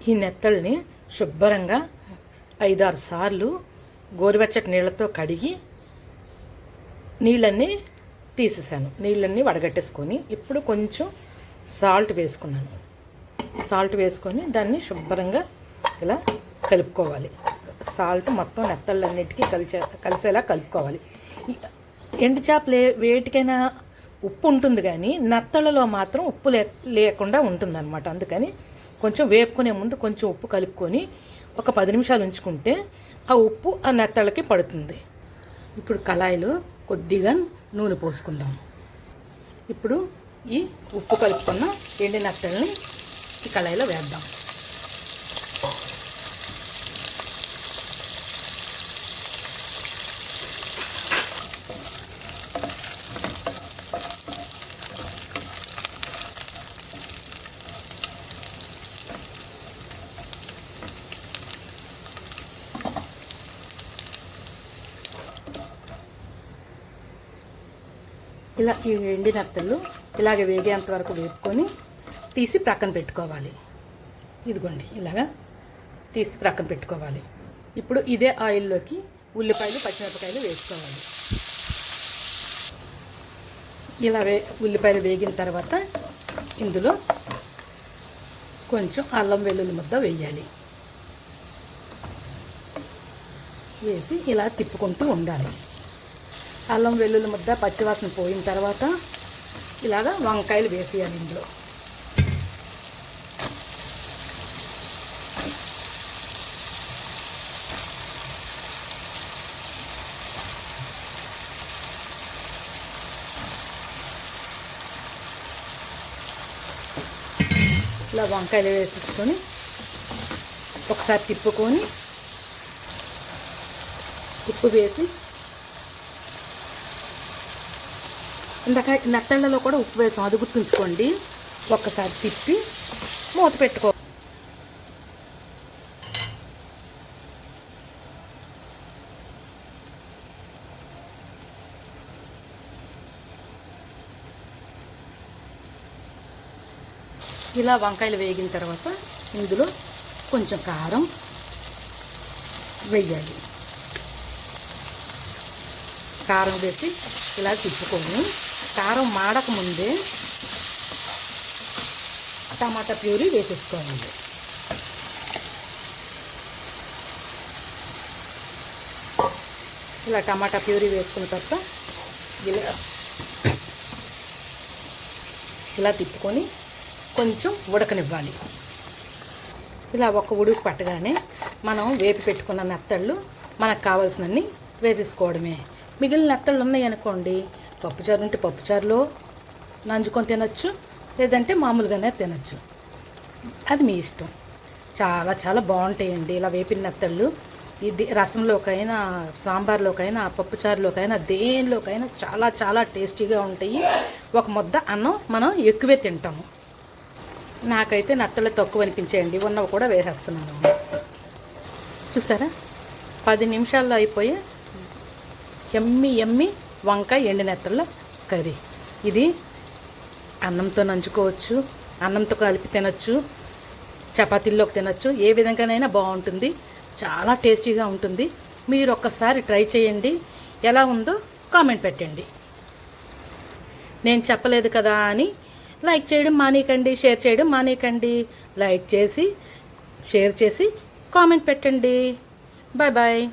ఈ నెత్తల్ని శుభ్రంగా 5-6 సార్లు గోరువెచ్చటి నీళ్ళతో కడిగి నీళ్ళన్నీ తీసేసాను. నీళ్ళన్నీ వడగట్టేసుకొని ఇప్పుడు కొంచెం సాల్ట్ వేసుకున్నాను. సాల్ట్ వేసుకొని దాన్ని శుభ్రంగా ఇలా కలుపుకోవాలి. సాల్ట్ మొత్తం నెత్తళ్ళన్నిటికీ కలిసేలా కలుపుకోవాలి. ఎండు చేపలు వేటికైనా ఉప్పు ఉంటుంది, కానీ నత్తళ్ళలో మాత్రం ఉప్పు లేకుండా ఉంటుందన్నమాట. అందుకని కొంచెం వేపుకునే ముందు కొంచెం ఉప్పు కలుపుకొని ఒక 10 నిమిషాలు ఉంచుకుంటే ఆ ఉప్పు ఆ నెత్తళ్ళకి పడుతుంది. ఇప్పుడు కళాయిలో కొద్దిగా నూనె పోసుకుందాం. ఇప్పుడు ఈ ఉప్పు కలుపుకున్న ఎండి నెత్తళ్ళని ఈ కళాయిలో వేద్దాం. ఇలా ఈ ఎండి నెత్తళ్ళు ఇలాగ వేగేంత వరకు వేపుకొని తీసి ప్రక్కన పెట్టుకోవాలి. ఇదిగోండి, ఇలాగా తీసి ప్రక్కన పెట్టుకోవాలి. ఇప్పుడు ఇదే ఆయిల్లోకి ఉల్లిపాయలు పచ్చిమిరపకాయలు వేసుకోవాలి. ఇలా ఉల్లిపాయలు వేగిన తర్వాత ఇందులో కొంచెం అల్లం వెల్లుల్లి ముద్ద వేయాలి. వేసి ఇలా తిప్పుకుంటూ ఉండాలి. అల్లం వెల్లుల్లి ముద్ద పచ్చివాసన పోయిన తర్వాత ఇలాగా వంకాయలు వేసేయాలి. ఇందులో ఇలా వంకాయలు వేసేసుకొని ఒకసారి తిప్పుకొని ఉప్పు వేసి, ఇందాక నెత్తళ్ళలో కూడా ఉప్పు వేసాం, అది గుర్తుంచుకోండి. ఒక్కసారి తిప్పి మూత పెట్టుకో. ఇలా వంకాయలు వేగిన తర్వాత ఇందులో కొంచెం కారం వేయాలి. కారం వేసి ఇలా తిప్పుకొని కారం మాడకముందే టమాటా ప్యూరీ వేసేసుకోవాలి. ఇలా టమాటా ప్యూరీ వేసుకున్న తర్వాత ఇలా తిప్పుకొని కొంచెం ఉడకనివ్వాలి. ఇలా ఒక ఉడుకు పట్టగానే మనం వేపి పెట్టుకున్న నెత్తళ్ళు మనకు కావాల్సినన్ని వేసేసుకోవడమే. మిగిలిన నెత్తళ్ళు ఉన్నాయి అనుకోండి, పప్పుచారు ఉంటే పప్పుచారులో నంజుకొని తినచ్చు, లేదంటే మామూలుగానే తినచ్చు. అది మీ ఇష్టం. చాలా చాలా బాగుంటాయండి ఇలా వేపిన నెత్తళ్ళు. ఇది రసంలోకైనా, సాంబార్లోకైనా, పప్పుచారులోకైనా, దేనిలోకైనా చాలా చాలా టేస్టీగా ఉంటాయి. ఒక ముద్ద అన్నం మనం ఎక్కువే తింటాము. నాకైతే నెత్తళ్ళు తక్కువ అనిపించేయండి, ఉన్నవి కూడా వేసేస్తున్నాను. చూసారా, 10 నిమిషాల్లో అయిపోయే ఎమ్మి ఎమ్మి వంకాయ ఎండి నెత్తళ్ళ కర్రీ. ఇది అన్నంతో నంచుకోవచ్చు, అన్నంతో కలిపి తినచ్చు, చపాతీల్లోకి తినచ్చు, ఏ విధంగానైనా బాగుంటుంది. చాలా టేస్టీగా ఉంటుంది. మీరు ఒక్కసారి ట్రై చేయండి. ఎలా ఉందో కామెంట్ పెట్టండి. నేను చెప్పలేదు కదా అని లైక్ చేయడం మానేయకండి, షేర్ చేయడం మానేయకండి. లైక్ చేసి, షేర్ చేసి, కామెంట్ పెట్టండి. Bye bye.